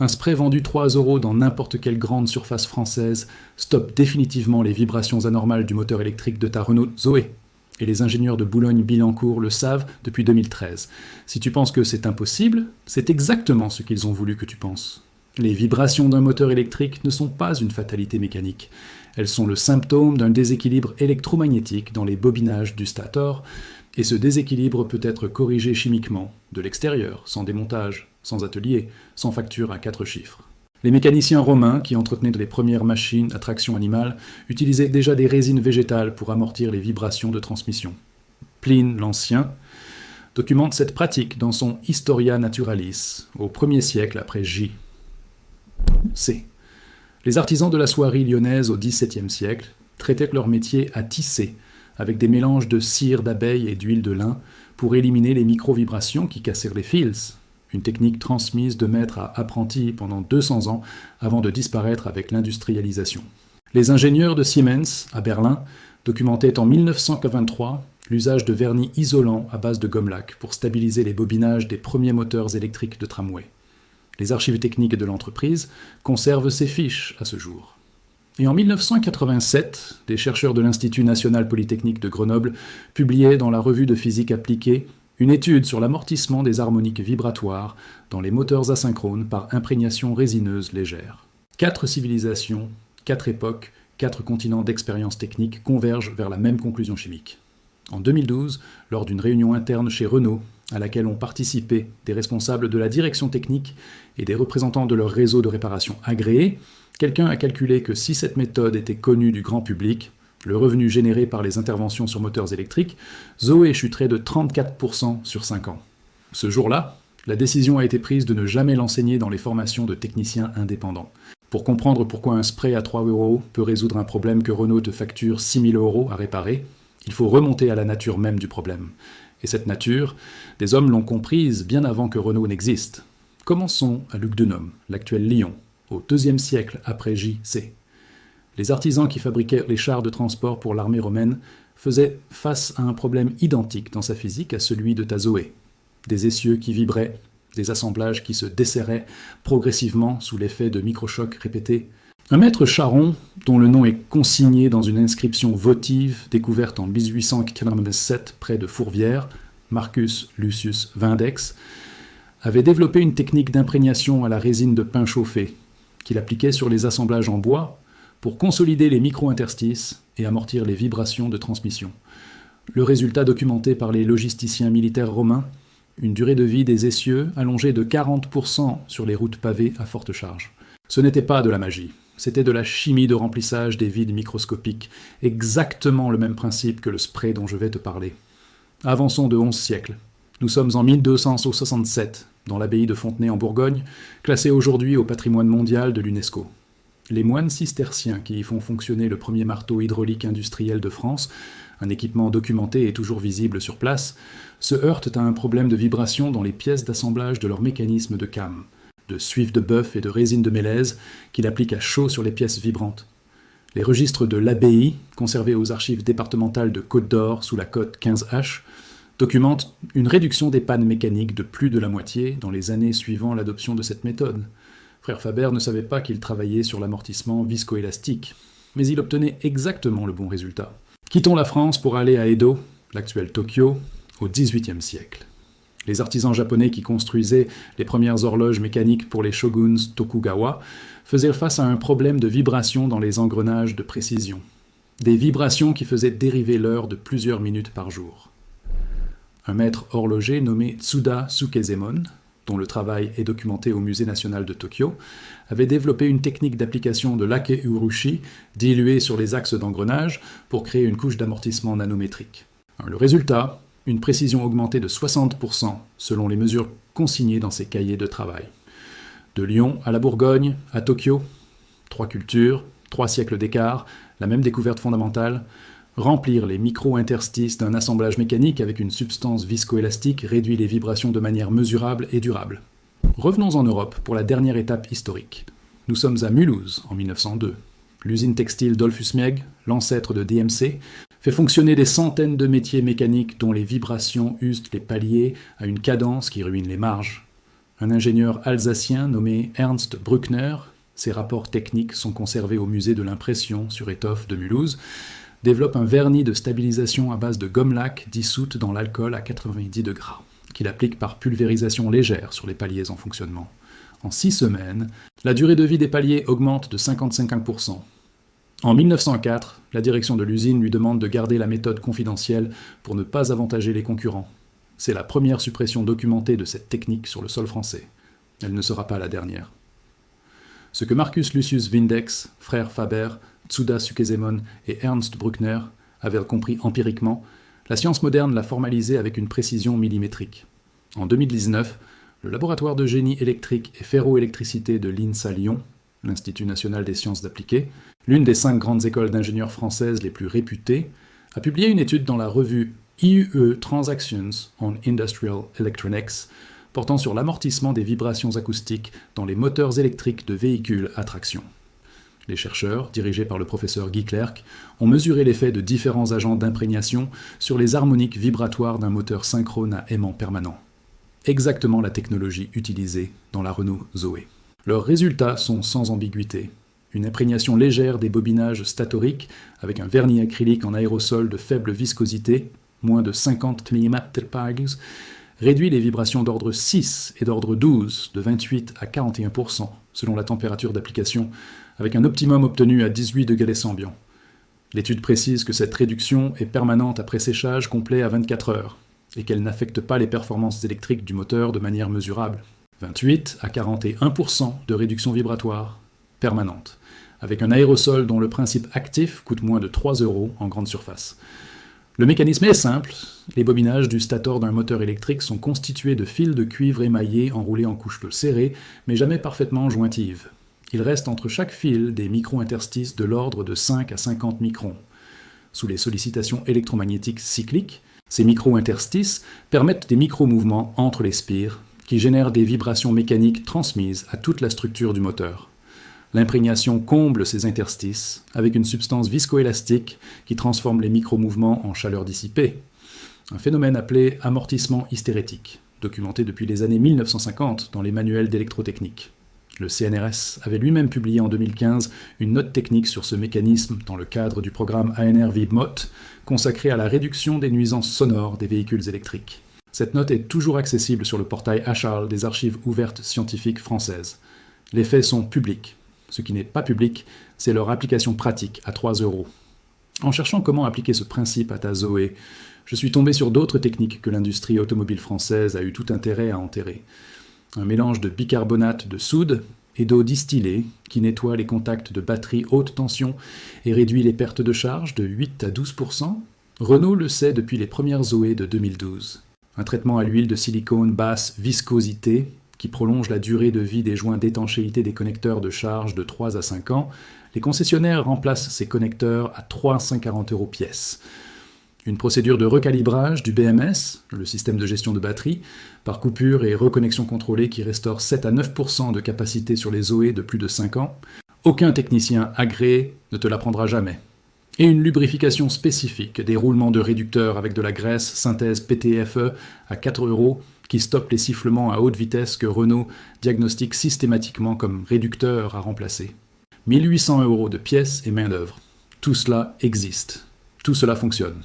Un spray vendu 3 € dans n'importe quelle grande surface française stoppe définitivement les vibrations anormales du moteur électrique de ta Renault Zoé. Et les ingénieurs de Boulogne-Billancourt le savent depuis 2013. Si tu penses que c'est impossible, c'est exactement ce qu'ils ont voulu que tu penses. Les vibrations d'un moteur électrique ne sont pas une fatalité mécanique. Elles sont le symptôme d'un déséquilibre électromagnétique dans les bobinages du stator, et ce déséquilibre peut être corrigé chimiquement, de l'extérieur, sans démontage, sans atelier, sans facture à 4 chiffres. Les mécaniciens romains, qui entretenaient les premières machines à traction animale, utilisaient déjà des résines végétales pour amortir les vibrations de transmission. Pline l'Ancien documente cette pratique dans son Historia Naturalis, au 1er siècle après J. C. Les artisans de la soierie lyonnaise au XVIIe siècle traitaient leur métier à tisser, avec des mélanges de cire d'abeille et d'huile de lin, pour éliminer les micro-vibrations qui cassèrent les fils, une technique transmise de maître à apprenti pendant 200 ans avant de disparaître avec l'industrialisation. Les ingénieurs de Siemens, à Berlin, documentaient en 1923 l'usage de vernis isolant à base de gomme-lac pour stabiliser les bobinages des premiers moteurs électriques de tramway. Les archives techniques de l'entreprise conservent ces fiches à ce jour. Et en 1987, des chercheurs de l'Institut national polytechnique de Grenoble publiaient dans la revue de physique appliquée une étude sur l'amortissement des harmoniques vibratoires dans les moteurs asynchrones par imprégnation résineuse légère. 4 civilisations, 4 époques, 4 continents d'expérience technique convergent vers la même conclusion chimique. En 2012, lors d'une réunion interne chez Renault, à laquelle ont participé des responsables de la direction technique et des représentants de leur réseau de réparation agréé, quelqu'un a calculé que si cette méthode était connue du grand public, le revenu généré par les interventions sur moteurs électriques, Zoé chuterait de 34% sur 5 ans. Ce jour-là, la décision a été prise de ne jamais l'enseigner dans les formations de techniciens indépendants. Pour comprendre pourquoi un spray à 3 € peut résoudre un problème que Renault te facture 6 000 € à réparer, il faut remonter à la nature même du problème. Et cette nature, des hommes l'ont comprise bien avant que Renault n'existe. Commençons à Lugdunum, l'actuel Lyon, au IIe siècle après J.C. Les artisans qui fabriquaient les chars de transport pour l'armée romaine faisaient face à un problème identique dans sa physique à celui de ta Zoé. Des essieux qui vibraient, des assemblages qui se desserraient progressivement sous l'effet de microchocs répétés. Un maître charron, dont le nom est consigné dans une inscription votive découverte en 1887 près de Fourvière, Marcus Lucius Vindex, avait développé une technique d'imprégnation à la résine de pain chauffé, qu'il appliquait sur les assemblages en bois pour consolider les micro-interstices et amortir les vibrations de transmission. Le résultat documenté par les logisticiens militaires romains, une durée de vie des essieux allongée de 40% sur les routes pavées à forte charge. Ce n'était pas de la magie, c'était de la chimie de remplissage des vides microscopiques, exactement le même principe que le spray dont je vais te parler. Avançons de 11 siècles. Nous sommes en 1267, dans l'abbaye de Fontenay en Bourgogne, classée aujourd'hui au patrimoine mondial de l'UNESCO. Les moines cisterciens qui y font fonctionner le premier marteau hydraulique industriel de France, un équipement documenté et toujours visible sur place, se heurtent à un problème de vibration dans les pièces d'assemblage de leur mécanisme de cam, de suif de bœuf et de résine de mélèze qu'il applique à chaud sur les pièces vibrantes. Les registres de l'abbaye, conservés aux archives départementales de Côte d'Or sous la cote 15H, documentent une réduction des pannes mécaniques de plus de la moitié dans les années suivant l'adoption de cette méthode. Frère Faber ne savait pas qu'il travaillait sur l'amortissement viscoélastique, mais il obtenait exactement le bon résultat. Quittons la France pour aller à Edo, l'actuel Tokyo, au XVIIIe siècle. Les artisans japonais qui construisaient les premières horloges mécaniques pour les shoguns Tokugawa faisaient face à un problème de vibration dans les engrenages de précision. Des vibrations qui faisaient dériver l'heure de plusieurs minutes par jour. Un maître horloger nommé Tsuda Sukezemon, dont le travail est documenté au Musée national de Tokyo, avait développé une technique d'application de l'ake-urushi diluée sur les axes d'engrenage pour créer une couche d'amortissement nanométrique. Le résultat, une précision augmentée de 60% selon les mesures consignées dans ses cahiers de travail. De Lyon à la Bourgogne, à Tokyo, 3 cultures, 3 siècles d'écart, la même découverte fondamentale, remplir les micro-interstices d'un assemblage mécanique avec une substance viscoélastique réduit les vibrations de manière mesurable et durable. Revenons en Europe pour la dernière étape historique. Nous sommes à Mulhouse en 1902. L'usine textile Dolphus Meg, l'ancêtre de DMC, fait fonctionner des centaines de métiers mécaniques dont les vibrations usent les paliers à une cadence qui ruine les marges. Un ingénieur alsacien nommé Ernst Brückner, ses rapports techniques sont conservés au musée de l'impression sur étoffe de Mulhouse, développe un vernis de stabilisation à base de gomme laque dissoute dans l'alcool à 90 degrés, qu'il applique par pulvérisation légère sur les paliers en fonctionnement. En 6 semaines, la durée de vie des paliers augmente de 55%. En 1904, la direction de l'usine lui demande de garder la méthode confidentielle pour ne pas avantager les concurrents. C'est la première suppression documentée de cette technique sur le sol français. Elle ne sera pas la dernière. Ce que Marcus Lucius Vindex, frère Faber, Tsuda Sukesemon et Ernst Brückner avaient compris empiriquement, la science moderne l'a formalisé avec une précision millimétrique. En 2019, le laboratoire de génie électrique et ferroélectricité de l'INSA Lyon, l'Institut national des sciences appliquées, l'une des 5 grandes écoles d'ingénieurs françaises les plus réputées, a publié une étude dans la revue IUE Transactions on Industrial Electronics portant sur l'amortissement des vibrations acoustiques dans les moteurs électriques de véhicules à traction. Les chercheurs, dirigés par le professeur Guy Clerc, ont mesuré l'effet de différents agents d'imprégnation sur les harmoniques vibratoires d'un moteur synchrone à aimant permanent. Exactement la technologie utilisée dans la Renault Zoé. Leurs résultats sont sans ambiguïté. Une imprégnation légère des bobinages statoriques avec un vernis acrylique en aérosol de faible viscosité, moins de 50 mm/Pg, réduit les vibrations d'ordre 6 et d'ordre 12 de 28 à 41% selon la température d'application, avec un optimum obtenu à 18 degrés ambiants. L'étude précise que cette réduction est permanente après séchage complet à 24 heures et qu'elle n'affecte pas les performances électriques du moteur de manière mesurable. 28 à 41% de réduction vibratoire permanente, avec un aérosol dont le principe actif coûte moins de 3 € en grande surface. Le mécanisme est simple, les bobinages du stator d'un moteur électrique sont constitués de fils de cuivre émaillés enroulés en couches peu serrées, mais jamais parfaitement jointives. Il reste entre chaque fil des micro-interstices de l'ordre de 5 à 50 microns. Sous les sollicitations électromagnétiques cycliques, ces micro-interstices permettent des micro-mouvements entre les spires, qui génèrent des vibrations mécaniques transmises à toute la structure du moteur. L'imprégnation comble ces interstices avec une substance viscoélastique qui transforme les micro-mouvements en chaleur dissipée. Un phénomène appelé amortissement hystérétique, documenté depuis les années 1950 dans les manuels d'électrotechnique. Le CNRS avait lui-même publié en 2015 une note technique sur ce mécanisme dans le cadre du programme ANR-VIBMOT, consacré à la réduction des nuisances sonores des véhicules électriques. Cette note est toujours accessible sur le portail Achal des archives ouvertes scientifiques françaises. Les faits sont publics. Ce qui n'est pas public, c'est leur application pratique à 3 €. En cherchant comment appliquer ce principe à ta Zoé, je suis tombé sur d'autres techniques que l'industrie automobile française a eu tout intérêt à enterrer. Un mélange de bicarbonate de soude et d'eau distillée qui nettoie les contacts de batterie haute tension et réduit les pertes de charge de 8 à 12%. Renault le sait depuis les premières Zoé de 2012. Un traitement à l'huile de silicone basse viscosité qui prolonge la durée de vie des joints d'étanchéité des connecteurs de charge de 3 à 5 ans, les concessionnaires remplacent ces connecteurs à 340 € pièce. Une procédure de recalibrage du BMS, le système de gestion de batterie, par coupure et reconnexion contrôlée qui restaure 7 à 9% de capacité sur les Zoé de plus de 5 ans. Aucun technicien agréé ne te l'apprendra jamais. Et une lubrification spécifique, des roulements de réducteurs avec de la graisse synthèse PTFE à 4 € qui stoppe les sifflements à haute vitesse que Renault diagnostique systématiquement comme réducteurs à remplacer. 1800 € de pièces et main-d'œuvre. Tout cela existe. Tout cela fonctionne.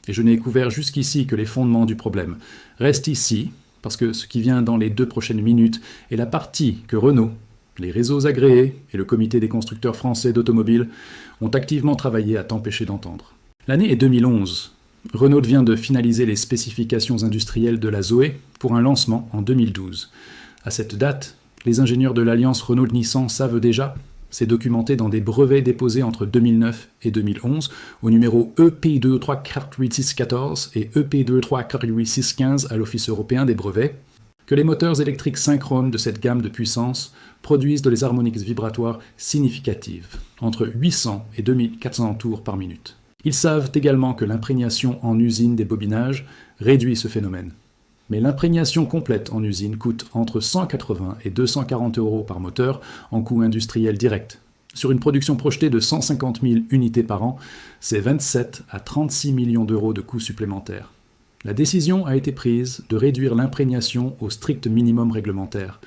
Et je n'ai couvert jusqu'ici que les fondements du problème. Reste ici, parce que ce qui vient dans les 2 prochaines minutes est la partie que Renault, les réseaux agréés et le comité des constructeurs français d'automobiles ont activement travaillé à t'empêcher d'entendre. L'année est 2011. Renault vient de finaliser les spécifications industrielles de la Zoé pour un lancement en 2012. À cette date, les ingénieurs de l'alliance Renault-Nissan savent déjà, c'est documenté dans des brevets déposés entre 2009 et 2011 au numéro EP2348614 et EP2348615 à l'Office européen des brevets, que les moteurs électriques synchrones de cette gamme de puissance produisent des harmoniques vibratoires significatives, entre 800 et 2400 tours par minute. Ils savent également que l'imprégnation en usine des bobinages réduit ce phénomène. Mais l'imprégnation complète en usine coûte entre 180 et 240 € par moteur en coût industriel direct. Sur une production projetée de 150 000 unités par an, c'est 27 à 36 millions d'euros de coûts supplémentaires. La décision a été prise de réduire l'imprégnation au strict minimum réglementaire.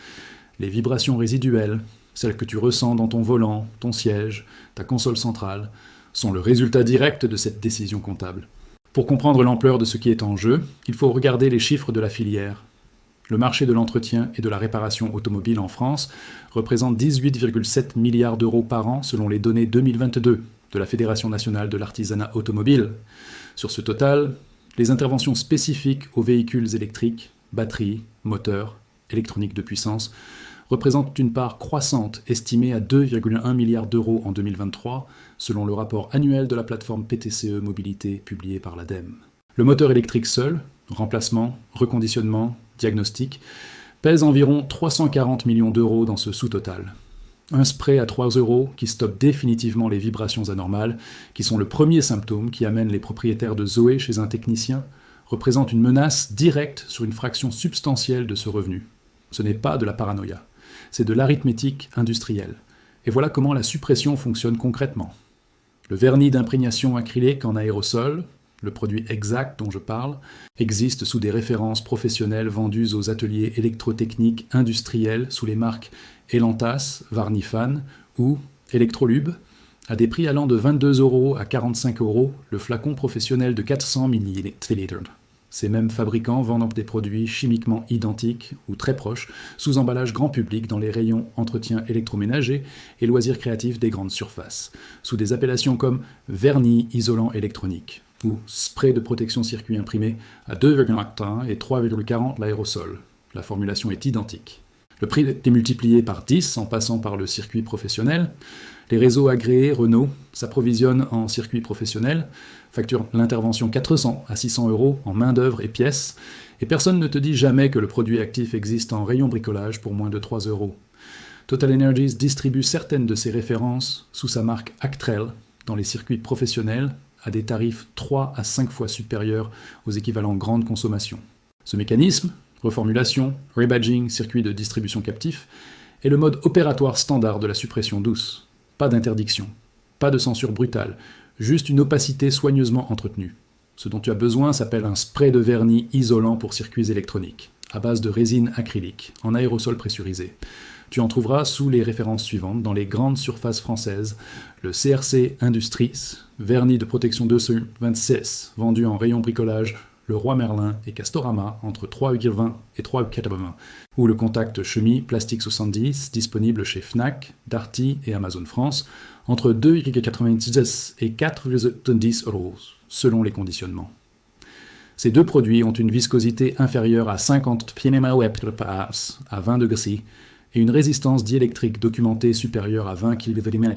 Les vibrations résiduelles, celles que tu ressens dans ton volant, ton siège, ta console centrale, sont le résultat direct de cette décision comptable. Pour comprendre l'ampleur de ce qui est en jeu, il faut regarder les chiffres de la filière. Le marché de l'entretien et de la réparation automobile en France représente 18,7 milliards d'euros par an selon les données 2022 de la Fédération nationale de l'artisanat automobile. Sur ce total, les interventions spécifiques aux véhicules électriques, batteries, moteurs, électronique de puissance, représentent une part croissante estimée à 2,1 milliards d'euros en 2023, selon le rapport annuel de la plateforme PTCE Mobilité publié par l'ADEME. Le moteur électrique seul, remplacement, reconditionnement, diagnostic, pèse environ 340 millions d'euros dans ce sous-total. Un spray à 3 € qui stoppe définitivement les vibrations anormales, qui sont le premier symptôme qui amène les propriétaires de Zoé chez un technicien, représente une menace directe sur une fraction substantielle de ce revenu. Ce n'est pas de la paranoïa, c'est de l'arithmétique industrielle. Et voilà comment la suppression fonctionne concrètement. Le vernis d'imprégnation acrylique en aérosol, le produit exact dont je parle, existe sous des références professionnelles vendues aux ateliers électrotechniques industriels sous les marques Elantas, Varnifan ou Electrolube, à des prix allant de 22 € à 45 € le flacon professionnel de 400 ml. Ces mêmes fabricants vendent des produits chimiquement identiques ou très proches, sous emballage grand public dans les rayons entretien électroménager et loisirs créatifs des grandes surfaces, sous des appellations comme vernis isolant électronique ou spray de protection circuit imprimé à 2,1 et 3,40 l'aérosol. La formulation est identique. Le prix est multiplié par 10 en passant par le circuit professionnel. Les réseaux agréés Renault s'approvisionnent en circuit professionnel, facturent l'intervention 400 à 600 € en main-d'œuvre et pièces, et personne ne te dit jamais que le produit actif existe en rayon bricolage pour moins de 3 €. Total Energies distribue certaines de ses références sous sa marque Actrel dans les circuits professionnels à des tarifs 3 à 5 fois supérieurs aux équivalents grande consommation. Ce mécanisme, reformulation, rebadging, circuit de distribution captif, est le mode opératoire standard de la suppression douce. Pas d'interdiction, pas de censure brutale, juste une opacité soigneusement entretenue. Ce dont tu as besoin s'appelle un spray de vernis isolant pour circuits électroniques, à base de résine acrylique, en aérosol pressurisé. Tu en trouveras sous les références suivantes dans les grandes surfaces françaises, le CRC Industries, vernis de protection 226, vendu en rayon bricolage, le Roi Merlin et Castorama entre 3,20 et 3,80, ou le contact Chemie Plastique 70, disponible chez Fnac, Darty et Amazon France, entre 2,90 et 4,10 €, selon les conditionnements. Ces deux produits ont une viscosité inférieure à 50 pNm/s à 20 °C et une résistance diélectrique documentée supérieure à 20 kV/m,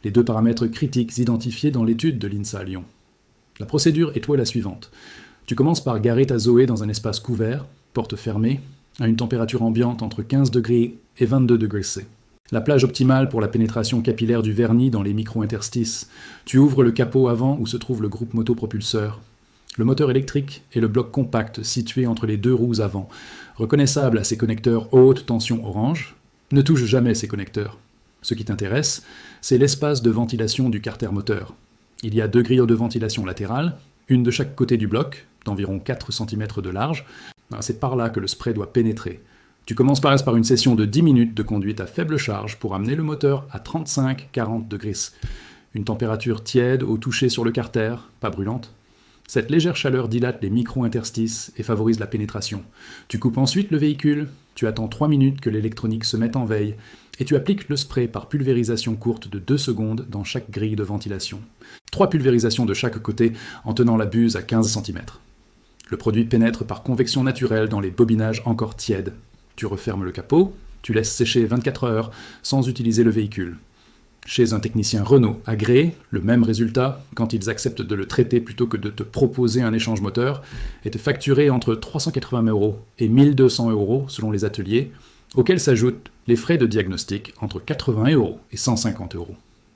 les deux paramètres critiques identifiés dans l'étude de l'INSA Lyon. La procédure est la suivante. Tu commences par garer ta Zoé dans un espace couvert, porte fermée, à une température ambiante entre 15 degrés et 22 degrés C. La plage optimale pour la pénétration capillaire du vernis dans les micro-interstices. Tu ouvres le capot avant où se trouve le groupe motopropulseur. Le moteur électrique est le bloc compact situé entre les deux roues avant, reconnaissable à ses connecteurs haute tension orange. Ne touche jamais ces connecteurs. Ce qui t'intéresse, c'est l'espace de ventilation du carter moteur. Il y a 2 grilles de ventilation latérales, une de chaque côté du bloc, d'environ 4 cm de large. C'est par là que le spray doit pénétrer. Tu commences par une session de 10 minutes de conduite à faible charge pour amener le moteur à 35-40 degrés. Une température tiède au toucher sur le carter, pas brûlante. Cette légère chaleur dilate les micro-interstices et favorise la pénétration. Tu coupes ensuite le véhicule, tu attends 3 minutes que l'électronique se mette en veille, et tu appliques le spray par pulvérisation courte de 2 secondes dans chaque grille de ventilation. 3 pulvérisations de chaque côté en tenant la buse à 15 cm. Le produit pénètre par convection naturelle dans les bobinages encore tièdes. Tu refermes le capot, tu laisses sécher 24 heures sans utiliser le véhicule. Chez un technicien Renault agréé, le même résultat, quand ils acceptent de le traiter plutôt que de te proposer un échange moteur, est facturé entre 380 € et 1200 € selon les ateliers, auxquels s'ajoutent les frais de diagnostic entre 80 € et 150 €.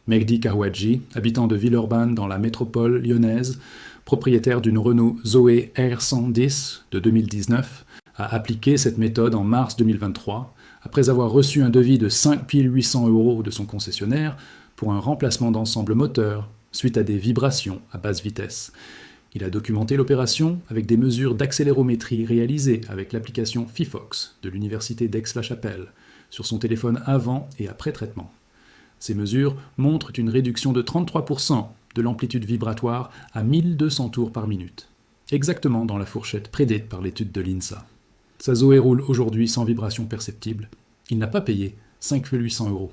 Mehdi Karouadji, habitant de Villeurbanne dans la métropole lyonnaise, propriétaire d'une Renault Zoé R110 de 2019, a appliqué cette méthode en mars 2023, après avoir reçu un devis de 5 800 € de son concessionnaire pour un remplacement d'ensemble moteur suite à des vibrations à basse vitesse. Il a documenté l'opération avec des mesures d'accélérométrie réalisées avec l'application Fifox de l'université d'Aix-la-Chapelle sur son téléphone avant et après traitement. Ces mesures montrent une réduction de 33% de l'amplitude vibratoire à 1200 tours par minute, exactement dans la fourchette prédite par l'étude de l'INSA. Sa Zoé roule aujourd'hui sans vibration perceptible. Il n'a pas payé 5 800 €.